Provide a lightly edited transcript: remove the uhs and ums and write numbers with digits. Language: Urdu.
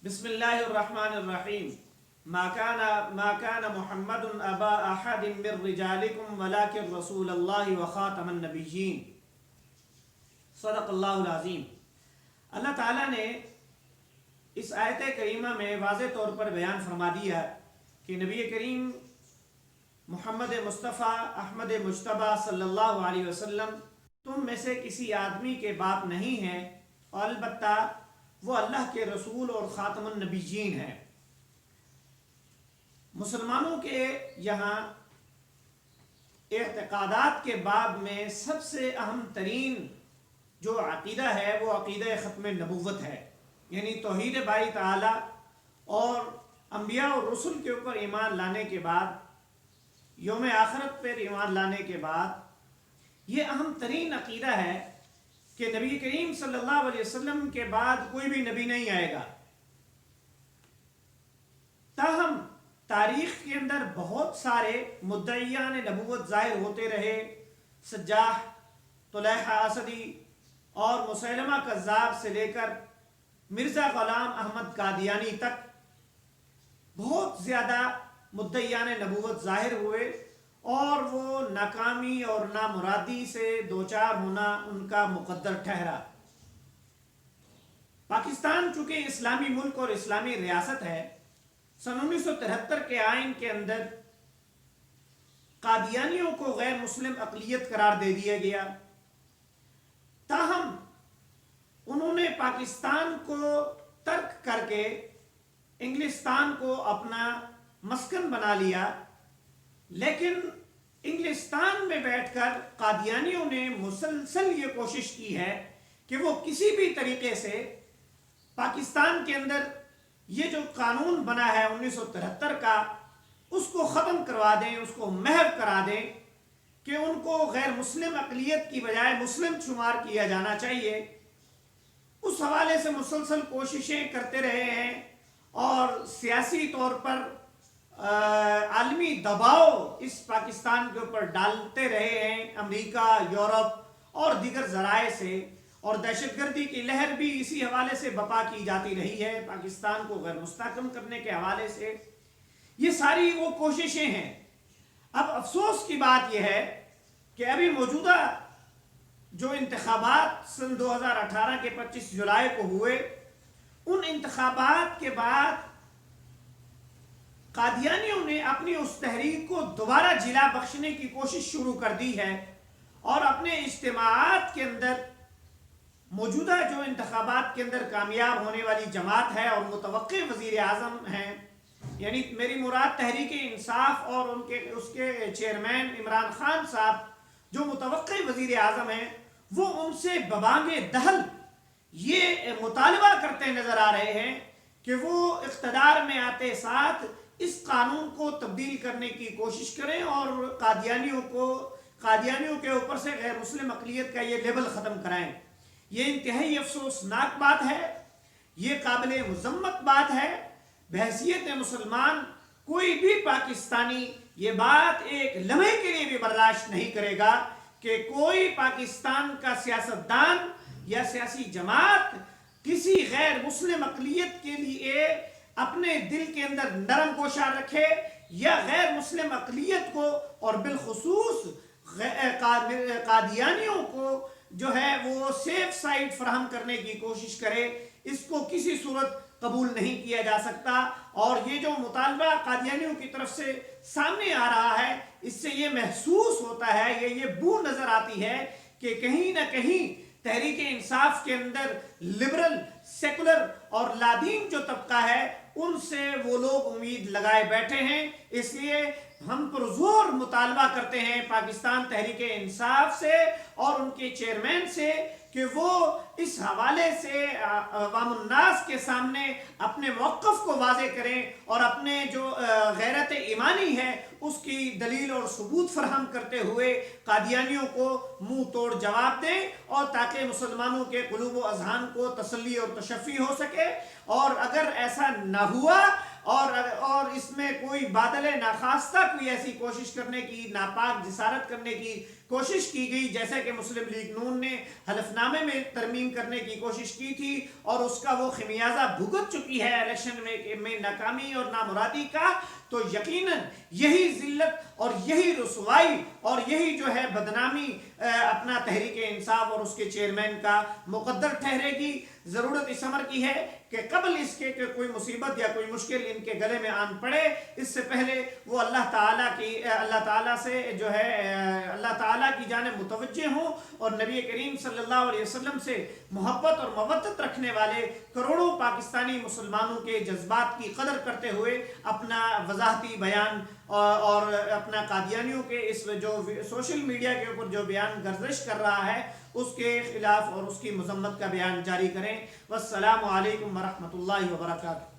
بسم اللہ الرحمن الرحیم ما کان محمد ابا احد من رجالکم ولکن رسول اللہ وخاتم النبیین۔ صدق اللہ العظیم۔ اللہ تعالیٰ نے اس آیت کریمہ میں واضح طور پر بیان فرما دیا کہ نبی کریم محمد مصطفیٰ احمد مجتبیٰ صلی اللہ علیہ وسلم تم میں سے کسی آدمی کے باپ نہیں ہیں، اور البتہ وہ اللہ کے رسول اور خاتم النبیین ہیں۔ مسلمانوں کے یہاں اعتقادات کے باب میں سب سے اہم ترین جو عقیدہ ہے وہ عقیدہ ختم نبوت ہے، یعنی توحید باری تعالی اور انبیاء اور رسل کے اوپر ایمان لانے کے بعد، یوم آخرت پر ایمان لانے کے بعد یہ اہم ترین عقیدہ ہے کہ نبی کریم صلی اللہ علیہ وسلم کے بعد کوئی بھی نبی نہیں آئے گا۔ تاہم تاریخ کے اندر بہت سارے مدعیان نبوت ظاہر ہوتے رہے، سجاح، طلیحہ اسدی اور مسیلمہ کذاب سے لے کر مرزا غلام احمد قادیانی تک بہت زیادہ مدعیان نبوت ظاہر ہوئے، اور وہ ناکامی اور نامرادی سے دوچار ہونا ان کا مقدر ٹھہرا۔ پاکستان چونکہ اسلامی ملک اور اسلامی ریاست ہے، سن 1973 کے آئین کے اندر قادیانیوں کو غیر مسلم اقلیت قرار دے دیا گیا۔ تاہم انہوں نے پاکستان کو ترک کر کے انگلستان کو اپنا مسکن بنا لیا، لیکن انگلستان میں بیٹھ کر قادیانیوں نے مسلسل یہ کوشش کی ہے کہ وہ کسی بھی طریقے سے پاکستان کے اندر یہ جو قانون بنا ہے 1973 کا، اس کو ختم کروا دیں، اس کو محو کرا دیں کہ ان کو غیر مسلم اقلیت کی بجائے مسلم شمار کیا جانا چاہیے۔ اس حوالے سے مسلسل کوششیں کرتے رہے ہیں اور سیاسی طور پر عالمی دباؤ اس پاکستان کے اوپر ڈالتے رہے ہیں، امریکہ، یورپ اور دیگر ذرائع سے، اور دہشت گردی کی لہر بھی اسی حوالے سے بپا کی جاتی رہی ہے، پاکستان کو غیر مستحکم کرنے کے حوالے سے۔ یہ ساری وہ کوششیں ہیں۔ اب افسوس کی بات یہ ہے کہ ابھی موجودہ جو انتخابات سن 2018 کے 25 جولائی کو ہوئے، ان انتخابات کے بعد قادیانیوں نے اپنی اس تحریک کو دوبارہ جلا بخشنے کی کوشش شروع کر دی ہے، اور اپنے اجتماعات کے اندر موجودہ جو انتخابات کے اندر کامیاب ہونے والی جماعت ہے اور متوقع وزیر اعظم ہیں، یعنی میری مراد تحریک انصاف اور اس کے چیئرمین عمران خان صاحب جو متوقع وزیر اعظم ہیں، وہ ان سے ببانگ دہل یہ مطالبہ کرتے نظر آ رہے ہیں کہ وہ اقتدار میں آتے ساتھ اس قانون کو تبدیل کرنے کی کوشش کریں اور قادیانیوں کے اوپر سے غیر مسلم اقلیت کا یہ لیبل ختم کرائیں۔ یہ انتہائی افسوسناک بات ہے، یہ قابل مذمت بات ہے۔ بحیثیت مسلمان کوئی بھی پاکستانی یہ بات ایک لمحے کے لیے بھی برداشت نہیں کرے گا کہ کوئی پاکستان کا سیاستدان یا سیاسی جماعت کسی غیر مسلم اقلیت کے لیے اپنے دل کے اندر نرم گوشہ رکھے، یا غیر مسلم اقلیت کو اور بالخصوص قادیانیوں کو جو ہے وہ سیف سائٹ فراہم کرنے کی کوشش کرے۔ اس کو کسی صورت قبول نہیں کیا جا سکتا، اور یہ جو مطالبہ قادیانیوں کی طرف سے سامنے آ رہا ہے، اس سے یہ محسوس ہوتا ہے، یہ بو نظر آتی ہے کہ کہیں نہ کہیں تحریک انصاف کے اندر لبرل، سیکولر اور لادین جو طبقہ ہے، ان سے وہ لوگ امید لگائے بیٹھے ہیں۔ اس لیے ہم پرزور مطالبہ کرتے ہیں پاکستان تحریک انصاف سے اور ان کے چیئرمین سے کہ وہ اس حوالے سے عوام الناس کے سامنے اپنے موقف کو واضح کریں، اور اپنے جو غیرت ایمانی ہے اس کی دلیل اور ثبوت فراہم کرتے ہوئے قادیانیوں کو منہ توڑ جواب دیں، اور تاکہ مسلمانوں کے قلوب و اذہان کو تسلی اور تشفی ہو سکے۔ اور اگر ایسا نہ ہوا اور اس میں کوئی بادل ناخواستہ کوئی ایسی کوشش کرنے کی، ناپاک جسارت کرنے کی کوشش کی گئی، جیسا کہ مسلم لیگ نون نے حلف نامے میں ترمیم کرنے کی کوشش کی تھی اور اس کا وہ خمیازہ بھگت چکی ہے الیکشن میں ناکامی اور نامرادی کا، تو یقیناً یہی ذلت اور یہی رسوائی اور یہی جو ہے بدنامی اپنا تحریک انصاف اور اس کے چیئرمین کا مقدر ٹھہرے گی۔ ضرورت اس امر کی ہے کہ قبل اس کے کہ کوئی مصیبت یا کوئی مشکل ان کے گلے میں آن پڑے، اس سے پہلے وہ اللہ تعالیٰ سے جو ہے اللہ تعالیٰ کی جانب متوجہ ہوں اور نبی کریم صلی اللہ علیہ وسلم سے محبت اور مودت رکھنے والے کروڑوں پاکستانی مسلمانوں کے جذبات کی قدر کرتے ہوئے اپنا وضاحتی بیان اور اپنا قادیانیوں کے اس جو سوشل میڈیا کے اوپر جو بیان گردش کر رہا ہے اس کے خلاف اور اس کی مذمت کا بیان جاری کریں۔ والسلام علیکم ورحمۃ اللہ وبرکاتہ۔